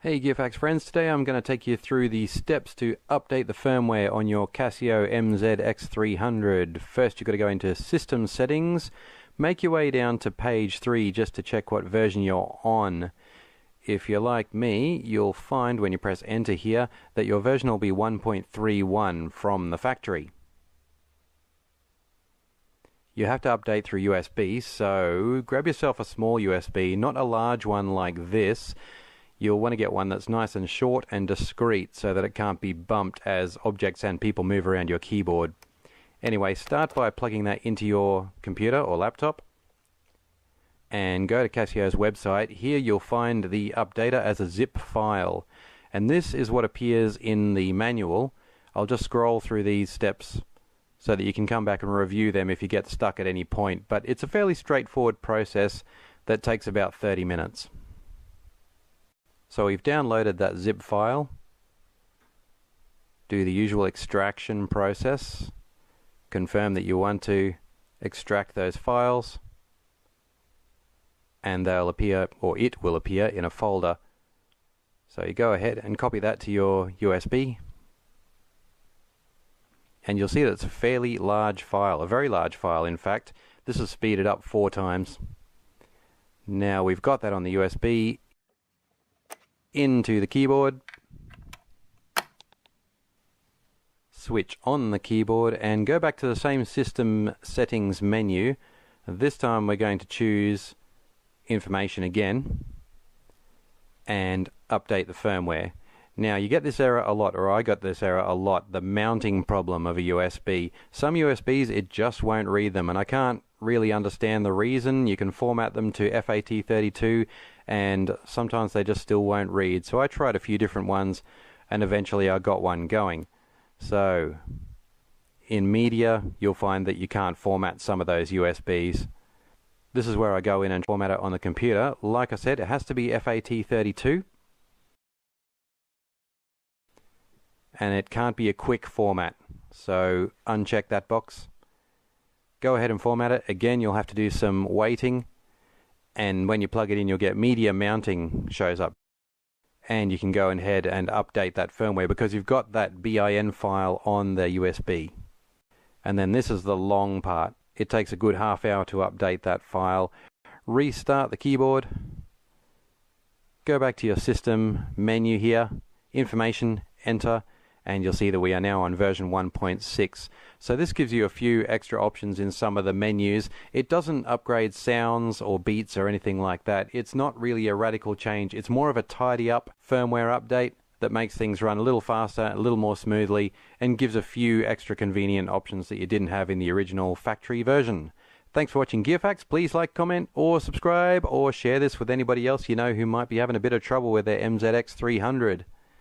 Hey GearFacts friends, today I'm going to take you through the steps to update the firmware on your Casio MZ-X300. First you've got to go into System Settings, make your way down to page 3 just to check what version you're on. If you're like me, you'll find when you press enter here that your version will be 1.31 from the factory. You have to update through USB, so grab yourself a small USB, not a large one like this. You'll want to get one that's nice and short and discreet so that it can't be bumped as objects and people move around your keyboard. Anyway, start by plugging that into your computer or laptop and go to Casio's website. Here you'll find the updater as a zip file, and this is what appears in the manual. I'll just scroll through these steps so that you can come back and review them if you get stuck at any point, but it's a fairly straightforward process that takes about 30 minutes. So we've downloaded that zip file, do the usual extraction process, confirm that you want to extract those files, and they'll appear, or it will appear, in a folder. So you go ahead and copy that to your USB, and you'll see that it's a fairly large file, a very large file in fact. This is speeded up 4 times. Now we've got that on the USB, into the keyboard, switch on the keyboard and go back to the same system settings menu. This time we're going to choose information again and update the firmware. Now you get this error a lot, or I got this error a lot, the mounting problem of a USB. Some USBs it just won't read them, and I can't really understand the reason. You can format them to FAT32 and sometimes they just still won't read. So I tried a few different ones and eventually I got one going. So in media you'll find that you can't format some of those USBs. This is where I go in and format it on the computer. Like I said, it has to be FAT32 and it can't be a quick format. So uncheck that box. Go ahead and format it. Again, you'll have to do some waiting, and when you plug it in you'll get media mounting shows up, and you can go ahead and update that firmware because you've got that bin file on the USB. And then this is the long part. It takes a good half hour to update that file. Restart the keyboard, go back to your system menu here, information, enter, and you'll see that we are now on version 1.6. So this gives you a few extra options in some of the menus. It doesn't upgrade sounds or beats or anything like that. It's not really a radical change. It's more of a tidy up firmware update that makes things run a little faster, a little more smoothly, and gives a few extra convenient options that you didn't have in the original factory version. Thanks for watching GearFacts. Please like, comment, or subscribe, or share this with anybody else you know who might be having a bit of trouble with their MZ-X300.